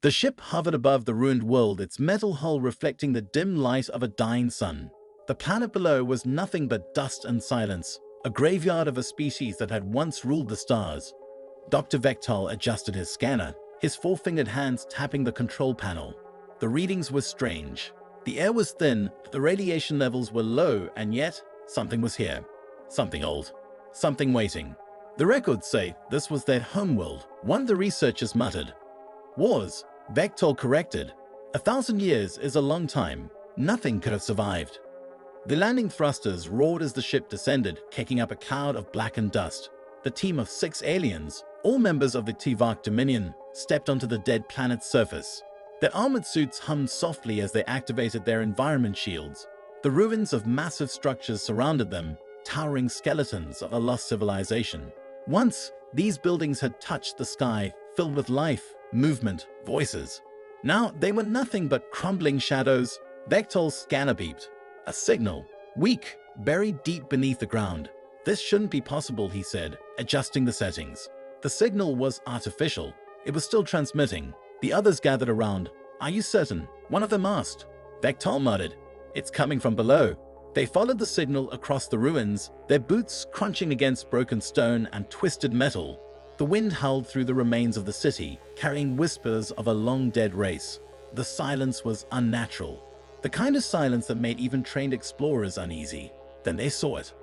The ship hovered above the ruined world, its metal hull reflecting the dim light of a dying sun. The planet below was nothing but dust and silence, a graveyard of a species that had once ruled the stars. Dr. Vectal adjusted his scanner, his four-fingered hands tapping the control panel. The readings were strange. The air was thin, the radiation levels were low, and yet something was here. Something old. Something waiting. The records say this was their homeworld, one of the researchers muttered. Wars, Vectal corrected. 1,000 years is a long time. Nothing could have survived. The landing thrusters roared as the ship descended, kicking up a cloud of blackened dust. The team of 6 aliens, all members of the Tivak Dominion, stepped onto the dead planet's surface. Their armored suits hummed softly as they activated their environment shields. The ruins of massive structures surrounded them, towering skeletons of a lost civilization. Once, these buildings had touched the sky, filled with life, movement, voices. Now they were nothing but crumbling shadows. Vectal's scanner beeped. A signal. Weak, buried deep beneath the ground. This shouldn't be possible, he said, adjusting the settings. The signal was artificial. It was still transmitting. The others gathered around. Are you certain? One of them asked. Vectal muttered. It's coming from below. They followed the signal across the ruins, their boots crunching against broken stone and twisted metal. The wind howled through the remains of the city, carrying whispers of a long-dead race. The silence was unnatural, the kind of silence that made even trained explorers uneasy. Then they saw it.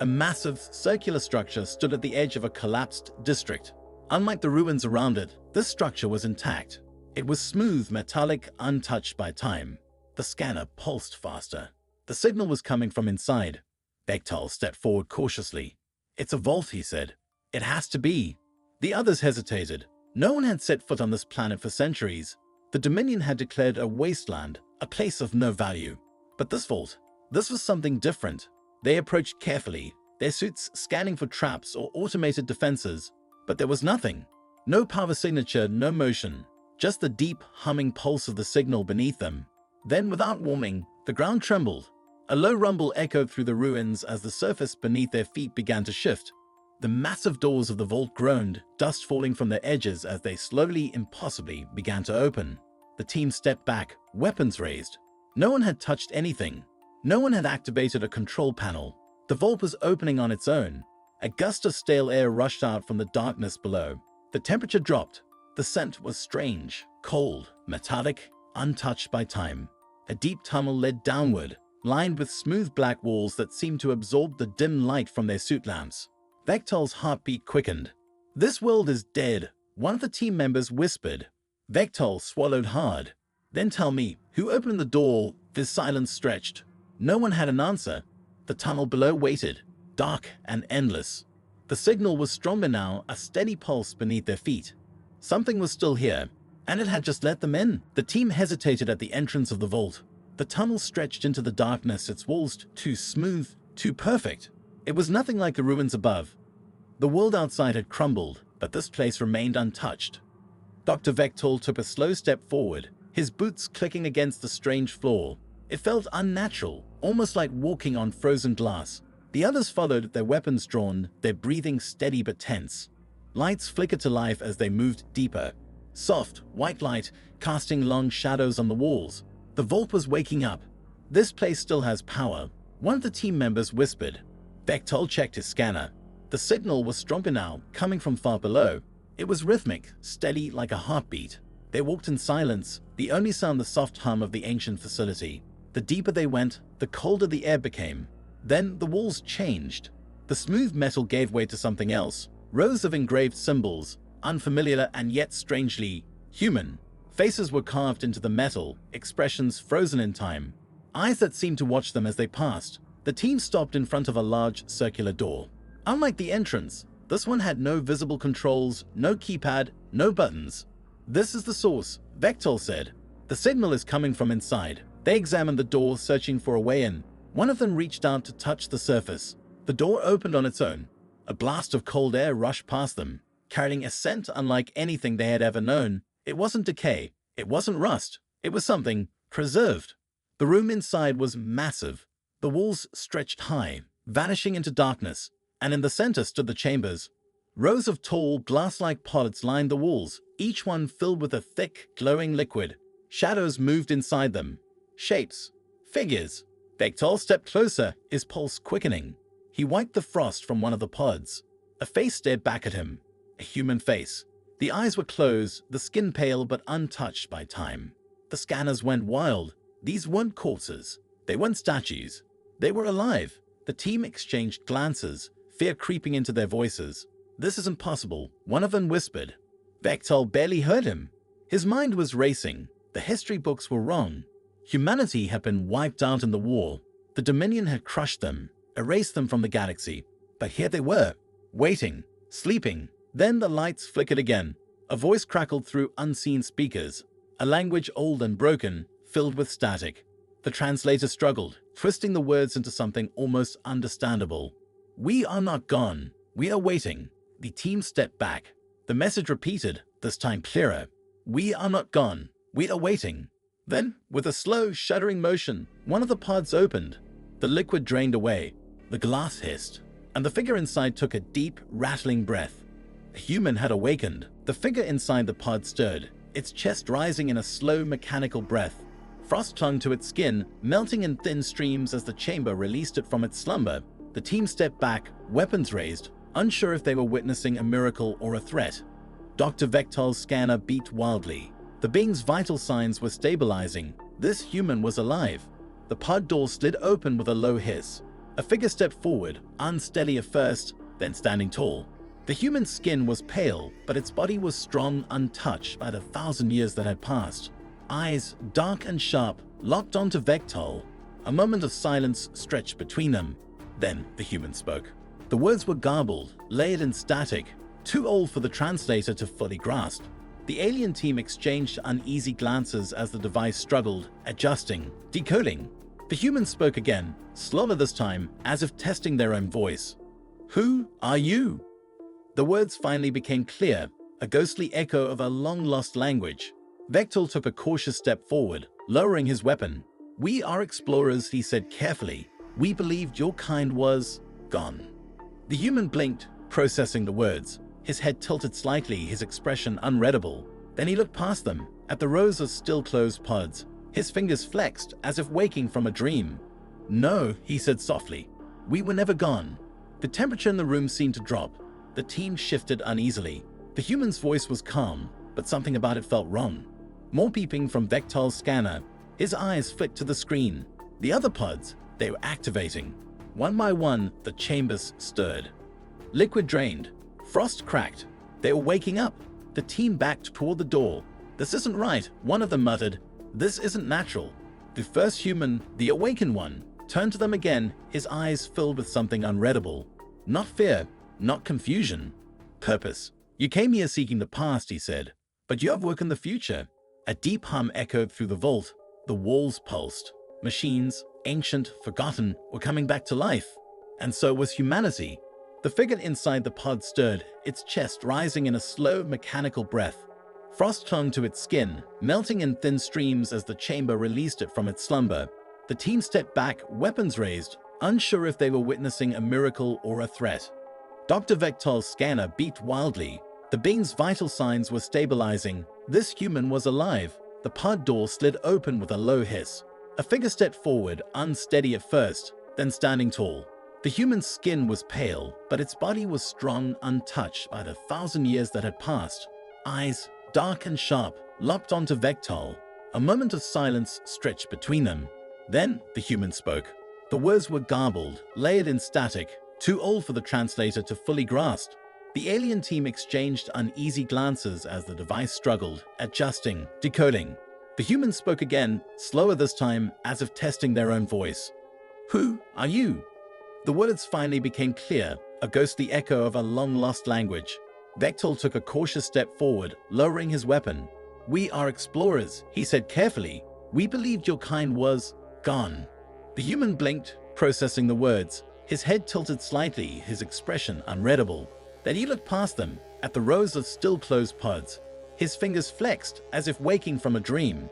A massive, circular structure stood at the edge of a collapsed district. Unlike the ruins around it, this structure was intact. It was smooth, metallic, untouched by time. The scanner pulsed faster. The signal was coming from inside. Vectal stepped forward cautiously. It's a vault, he said. It has to be. The others hesitated. No one had set foot on this planet for centuries. The Dominion had declared a wasteland, a place of no value. But this vault, this was something different. They approached carefully, their suits scanning for traps or automated defenses. But there was nothing. No power signature, no motion. Just the deep, humming pulse of the signal beneath them. Then, without warning, the ground trembled. A low rumble echoed through the ruins as the surface beneath their feet began to shift. The massive doors of the vault groaned, dust falling from their edges as they slowly, impossibly began to open. The team stepped back, weapons raised. No one had touched anything. No one had activated a control panel. The vault was opening on its own. A gust of stale air rushed out from the darkness below. The temperature dropped. The scent was strange, cold, metallic, untouched by time. A deep tunnel led downward, lined with smooth black walls that seemed to absorb the dim light from their suit lamps. Vectal's heartbeat quickened. This world is dead, one of the team members whispered. Vectal swallowed hard. Then tell me, who opened the door? His silence stretched. No one had an answer. The tunnel below waited, dark and endless. The signal was stronger now, a steady pulse beneath their feet. Something was still here, and it had just let them in. The team hesitated at the entrance of the vault. The tunnel stretched into the darkness, its walls too smooth, too perfect. It was nothing like the ruins above. The world outside had crumbled, but this place remained untouched. Dr. Vectal took a slow step forward, his boots clicking against the strange floor. It felt unnatural, almost like walking on frozen glass. The others followed, their weapons drawn, their breathing steady but tense. Lights flickered to life as they moved deeper. Soft, white light, casting long shadows on the walls. The vault was waking up. This place still has power, one of the team members whispered. Vectal checked his scanner. The signal was stronger now, coming from far below. It was rhythmic, steady like a heartbeat. They walked in silence, the only sound the soft hum of the ancient facility. The deeper they went, the colder the air became. Then the walls changed. The smooth metal gave way to something else. Rows of engraved symbols, unfamiliar and yet strangely human. Faces were carved into the metal, expressions frozen in time. Eyes that seemed to watch them as they passed. The team stopped in front of a large circular door. Unlike the entrance, this one had no visible controls, no keypad, no buttons. This is the source, Vectal said. The signal is coming from inside. They examined the door, searching for a way in. One of them reached out to touch the surface. The door opened on its own. A blast of cold air rushed past them, carrying a scent unlike anything they had ever known. It wasn't decay. It wasn't rust. It was something preserved. The room inside was massive. The walls stretched high, vanishing into darkness, and in the center stood the chambers. Rows of tall, glass-like pods lined the walls, each one filled with a thick, glowing liquid. Shadows moved inside them. Shapes. Figures. Vector stepped closer, his pulse quickening. He wiped the frost from one of the pods. A face stared back at him. A human face. The eyes were closed, the skin pale but untouched by time. The scanners went wild. These weren't corpses. They weren't statues. They were alive. The team exchanged glances, fear creeping into their voices. "This isn't possible," one of them whispered. Vector barely heard him. His mind was racing. The history books were wrong. Humanity had been wiped out in the war. The Dominion had crushed them, erased them from the galaxy. But here they were, waiting, sleeping. Then the lights flickered again. A voice crackled through unseen speakers, a language old and broken, filled with static. The translator struggled, twisting the words into something almost understandable. "We are not gone. We are waiting." The team stepped back. The message repeated, this time clearer. "We are not gone. We are waiting." Then, with a slow, shuddering motion, one of the pods opened. The liquid drained away. The glass hissed, and the figure inside took a deep, rattling breath. A human had awakened. The figure inside the pod stirred, its chest rising in a slow, mechanical breath. Frost clung to its skin, melting in thin streams as the chamber released it from its slumber. The team stepped back, weapons raised, unsure if they were witnessing a miracle or a threat. Dr. Vector's scanner beat wildly. The being's vital signs were stabilizing. This human was alive. The pod door slid open with a low hiss. A figure stepped forward, unsteady at first, then standing tall. The human's skin was pale, but its body was strong, untouched by the 1,000 years that had passed. Eyes, dark and sharp, locked onto Vector. A moment of silence stretched between them. Then the human spoke. The words were garbled, layered in static, too old for the translator to fully grasp. The alien team exchanged uneasy glances as the device struggled, adjusting, decoding. The human spoke again, slower this time, as if testing their own voice. "Who are you?" The words finally became clear, a ghostly echo of a long-lost language. Vector took a cautious step forward, lowering his weapon. "We are explorers," he said carefully. "We believed your kind was gone." The human blinked, processing the words. His head tilted slightly, his expression unreadable. Then he looked past them, at the rows of still-closed pods. His fingers flexed, as if waking from a dream. "No," he said softly. "We were never gone." The temperature in the room seemed to drop. The team shifted uneasily. The human's voice was calm, but something about it felt wrong. More beeping from Vector's scanner. His eyes flicked to the screen. The other pods, they were activating. One by one, the chambers stirred. Liquid drained. Frost cracked. They were waking up. The team backed toward the door. "This isn't right," one of them muttered. "This isn't natural." The first human, the awakened one, turned to them again, his eyes filled with something unreadable. Not fear, not confusion. Purpose. "You came here seeking the past," he said, "but you have work in the future." A deep hum echoed through the vault. The walls pulsed. Machines, ancient, forgotten, were coming back to life. And so was humanity. The figure inside the pod stirred, its chest rising in a slow, mechanical breath. Frost clung to its skin, melting in thin streams as the chamber released it from its slumber. The team stepped back, weapons raised, unsure if they were witnessing a miracle or a threat. Dr. Vector's scanner beat wildly. The being's vital signs were stabilizing. This human was alive. The pod door slid open with a low hiss. A figure stepped forward, unsteady at first, then standing tall. The human's skin was pale, but its body was strong, untouched by the 1,000 years that had passed. Eyes, dark and sharp, locked onto Vector. A moment of silence stretched between them. Then the human spoke. The words were garbled, layered in static, too old for the translator to fully grasp. The alien team exchanged uneasy glances as the device struggled, adjusting, decoding. The human spoke again, slower this time, as if testing their own voice. "Who are you?" The words finally became clear, a ghostly echo of a long-lost language. Vector took a cautious step forward, lowering his weapon. "We are explorers," he said carefully. "We believed your kind was gone." The human blinked, processing the words. His head tilted slightly, his expression unreadable. Then he looked past them, at the rows of still-closed pods. His fingers flexed, as if waking from a dream.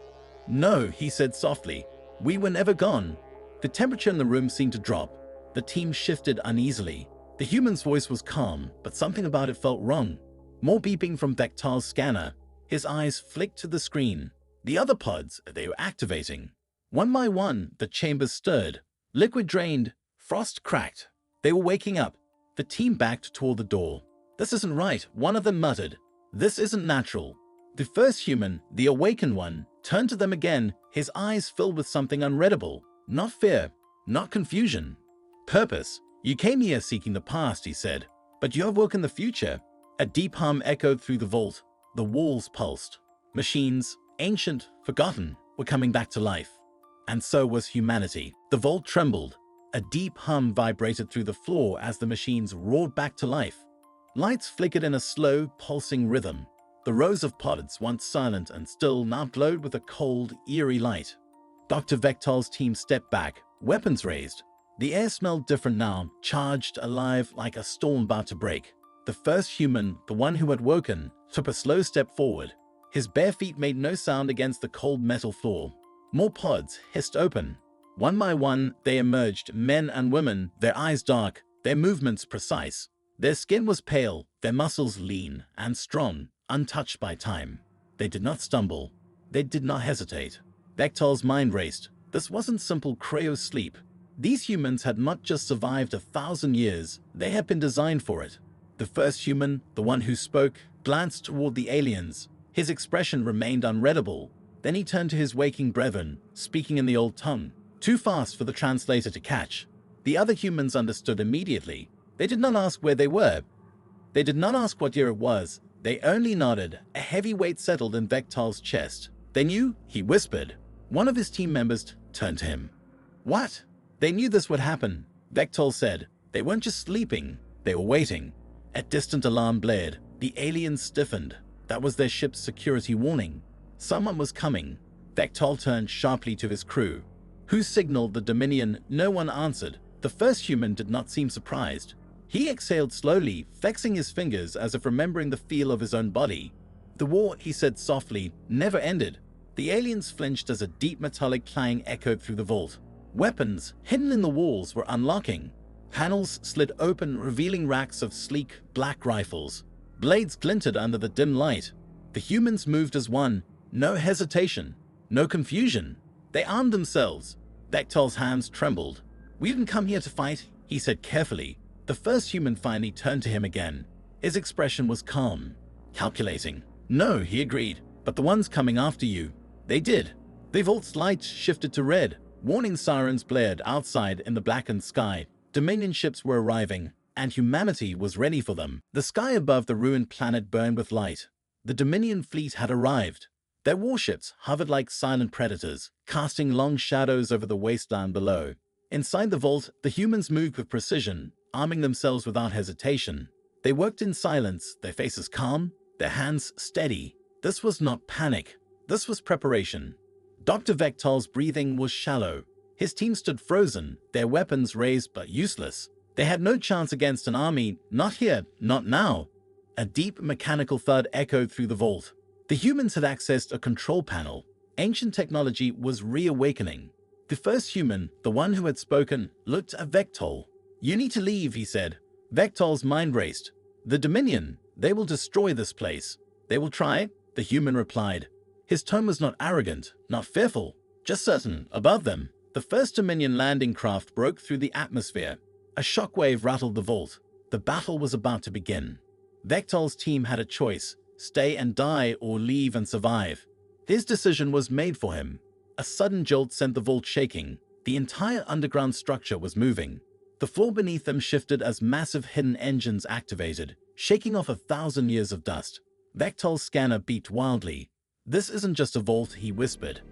"No," he said softly. "We were never gone." The temperature in the room seemed to drop. The team shifted uneasily. The human's voice was calm, but something about it felt wrong. More beeping from Vector's scanner. His eyes flicked to the screen. The other pods, they were activating. One by one, the chambers stirred. Liquid drained. Frost cracked. They were waking up. The team backed toward the door. "This isn't right," one of them muttered. "This isn't natural." The first human, the awakened one, turned to them again, his eyes filled with something unreadable. Not fear, not confusion. "Purpose. You came here seeking the past," he said, "but you have woken the future." A deep hum echoed through the vault. The walls pulsed. Machines, ancient, forgotten, were coming back to life. And so was humanity. The vault trembled. A deep hum vibrated through the floor as the machines roared back to life. Lights flickered in a slow, pulsing rhythm. The rows of pods, once silent and still, now glowed with a cold, eerie light. Dr. Vector's team stepped back, weapons raised. The air smelled different now, charged, alive, like a storm about to break. The first human, the one who had woken, took a slow step forward. His bare feet made no sound against the cold metal floor. More pods hissed open. One by one, they emerged, men and women, their eyes dark, their movements precise. Their skin was pale, their muscles lean and strong, untouched by time. They did not stumble. They did not hesitate. Vector's mind raced. This wasn't simple cryo-sleep. These humans had not just survived 1,000 years, they had been designed for it. The first human, the one who spoke, glanced toward the aliens. His expression remained unreadable. Then he turned to his waking brethren, speaking in the old tongue, too fast for the translator to catch. The other humans understood immediately. They did not ask where they were. They did not ask what year it was. They only nodded. A heavy weight settled in Vector's chest. They knew, he whispered. One of his team members turned to him. "What?" They knew this would happen, Vector said. They weren't just sleeping, they were waiting. A distant alarm blared. The aliens stiffened. That was their ship's security warning. Someone was coming. Vector turned sharply to his crew. Who signaled the Dominion? No one answered. The first human did not seem surprised. He exhaled slowly, flexing his fingers as if remembering the feel of his own body. "The war," he said softly, "never ended." The aliens flinched as a deep metallic clang echoed through the vault. Weapons, hidden in the walls, were unlocking. Panels slid open, revealing racks of sleek, black rifles. Blades glinted under the dim light. The humans moved as one. No hesitation, no confusion. They armed themselves. Vector's hands trembled. "We didn't come here to fight," he said carefully. The first human finally turned to him again. His expression was calm, calculating. "No," he agreed, "but the ones coming after you." They did. The vault's lights shifted to red. Warning sirens blared outside in the blackened sky. Dominion ships were arriving, and humanity was ready for them. The sky above the ruined planet burned with light. The Dominion fleet had arrived. Their warships hovered like silent predators, casting long shadows over the wasteland below. Inside the vault, the humans moved with precision, arming themselves without hesitation. They worked in silence, their faces calm, their hands steady. This was not panic. This was preparation. Dr. Vector's breathing was shallow. His team stood frozen, their weapons raised but useless. They had no chance against an army, not here, not now. A deep mechanical thud echoed through the vault. The humans had accessed a control panel. Ancient technology was reawakening. The first human, the one who had spoken, looked at Vector. "You need to leave," he said. Vector's mind raced. "The Dominion, they will destroy this place." "They will try," the human replied. His tone was not arrogant, not fearful, just certain. Above them, the first Dominion landing craft broke through the atmosphere. A shockwave rattled the vault. The battle was about to begin. Vector's team had a choice: stay and die or leave and survive. His decision was made for him. A sudden jolt sent the vault shaking. The entire underground structure was moving. The floor beneath them shifted as massive hidden engines activated, shaking off 1,000 years of dust. Vector's scanner beeped wildly. "This isn't just a vault," he whispered.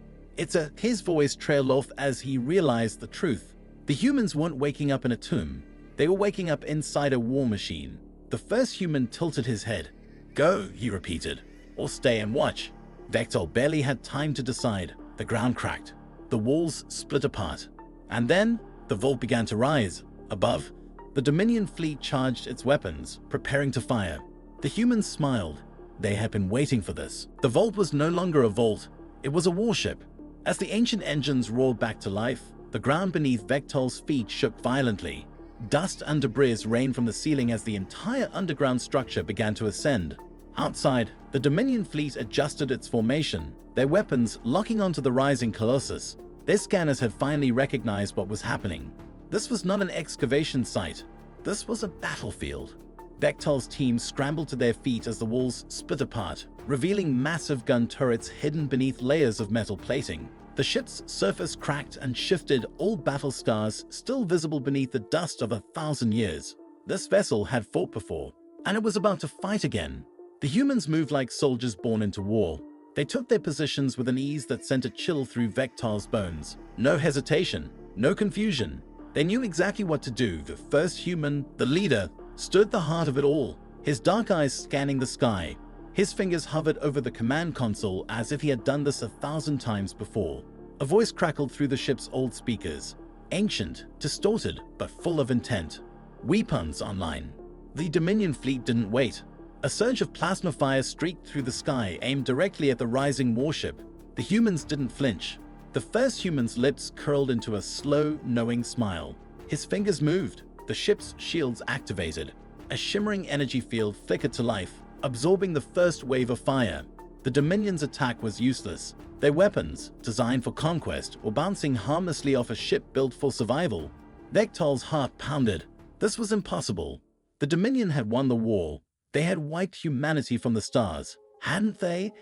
His voice trailed off as he realized the truth. The humans weren't waking up in a tomb. They were waking up inside a war machine. The first human tilted his head. "Go," he repeated, "or stay and watch." Vector barely had time to decide. The ground cracked. The walls split apart. And then, the vault began to rise. Above, the Dominion fleet charged its weapons, preparing to fire. The humans smiled. They had been waiting for this. The vault was no longer a vault. It was a warship. As the ancient engines roared back to life, the ground beneath Vector's feet shook violently. Dust and debris rained from the ceiling as the entire underground structure began to ascend. Outside, the Dominion fleet adjusted its formation, their weapons locking onto the rising Colossus. Their scanners had finally recognized what was happening. This was not an excavation site. This was a battlefield. Bechtel's team scrambled to their feet as the walls split apart, revealing massive gun turrets hidden beneath layers of metal plating. The ship's surface cracked and shifted, all battle scars still visible beneath the dust of 1,000 years. This vessel had fought before, and it was about to fight again. The humans moved like soldiers born into war. They took their positions with an ease that sent a chill through Vector's bones. No hesitation, no confusion. They knew exactly what to do. The first human, the leader, stood the heart of it all, his dark eyes scanning the sky. His fingers hovered over the command console as if he had done this 1,000 times before. A voice crackled through the ship's old speakers, ancient, distorted, but full of intent. Weapons online. The Dominion fleet didn't wait. A surge of plasma fire streaked through the sky, aimed directly at the rising warship. The humans didn't flinch. The first human's lips curled into a slow, knowing smile. His fingers moved. The ship's shields activated. A shimmering energy field flickered to life, absorbing the first wave of fire. The Dominion's attack was useless. Their weapons, designed for conquest, were bouncing harmlessly off a ship built for survival. Vector's heart pounded. This was impossible. The Dominion had won the war. They had wiped humanity from the stars, hadn't they?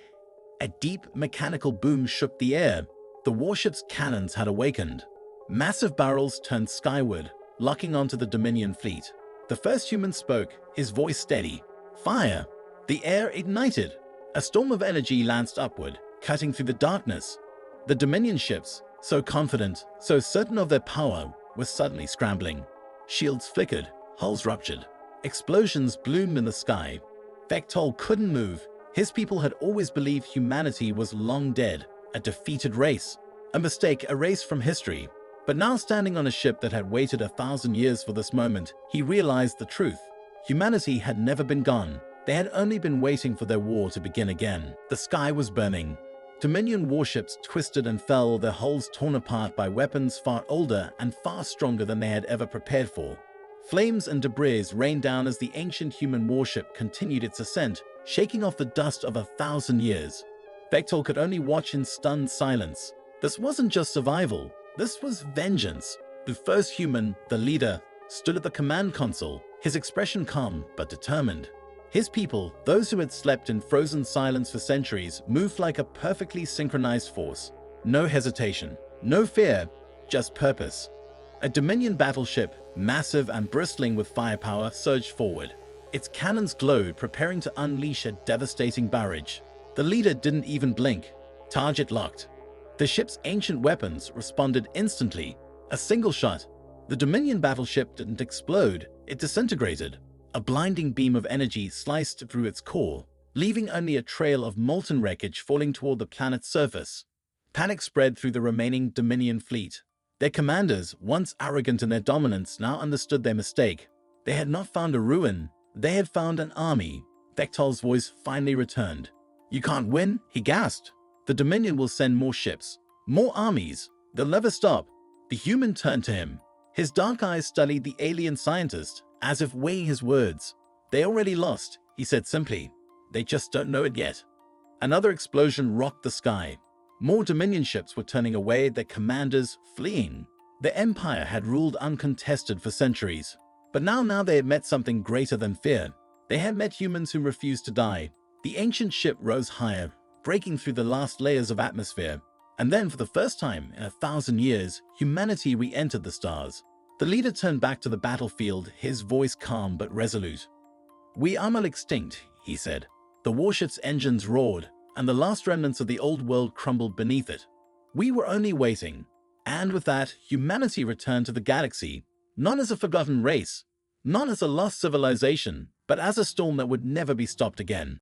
A deep mechanical boom shook the air. The warship's cannons had awakened. Massive barrels turned skyward, locking onto the Dominion fleet. The first human spoke, his voice steady. Fire! The air ignited. A storm of energy lanced upward, cutting through the darkness. The Dominion ships, so confident, so certain of their power, were suddenly scrambling. Shields flickered, hulls ruptured. Explosions bloomed in the sky. Vector couldn't move. His people had always believed humanity was long dead, a defeated race, a mistake erased from history. But now, standing on a ship that had waited 1,000 years for this moment, he realized the truth. Humanity had never been gone. They had only been waiting for their war to begin again. The sky was burning. Dominion warships twisted and fell, their hulls torn apart by weapons far older and far stronger than they had ever prepared for. Flames and debris rained down as the ancient human warship continued its ascent, shaking off the dust of 1,000 years. Vector could only watch in stunned silence. This wasn't just survival. This was vengeance. The first human, the leader, stood at the command console, his expression calm but determined. His people, those who had slept in frozen silence for centuries, moved like a perfectly synchronized force. No hesitation, no fear, just purpose. A Dominion battleship, massive and bristling with firepower, surged forward. Its cannons glowed, preparing to unleash a devastating barrage. The leader didn't even blink. Target locked. The ship's ancient weapons responded instantly. A single shot. The Dominion battleship didn't explode, it disintegrated. A blinding beam of energy sliced through its core, leaving only a trail of molten wreckage falling toward the planet's surface. Panic spread through the remaining Dominion fleet. Their commanders, once arrogant in their dominance, now understood their mistake. They had not found a ruin, they had found an army. Vector's voice finally returned. "You can't win," he gasped. "The Dominion will send more ships, more armies. They'll never stop." The human turned to him. His dark eyes studied the alien scientist, as if weighing his words. "They already lost," he said simply. "They just don't know it yet." Another explosion rocked the sky. More Dominion ships were turning away, their commanders fleeing. The Empire had ruled uncontested for centuries. But now they had met something greater than fear. They had met humans who refused to die. The ancient ship rose higher, breaking through the last layers of atmosphere. And then, for the first time in 1,000 years, humanity re-entered the stars. The leader turned back to the battlefield, his voice calm but resolute. "We are not extinct," he said. The warship's engines roared, and the last remnants of the old world crumbled beneath it. "We were only waiting." And with that, humanity returned to the galaxy, not as a forgotten race, not as a lost civilization, but as a storm that would never be stopped again.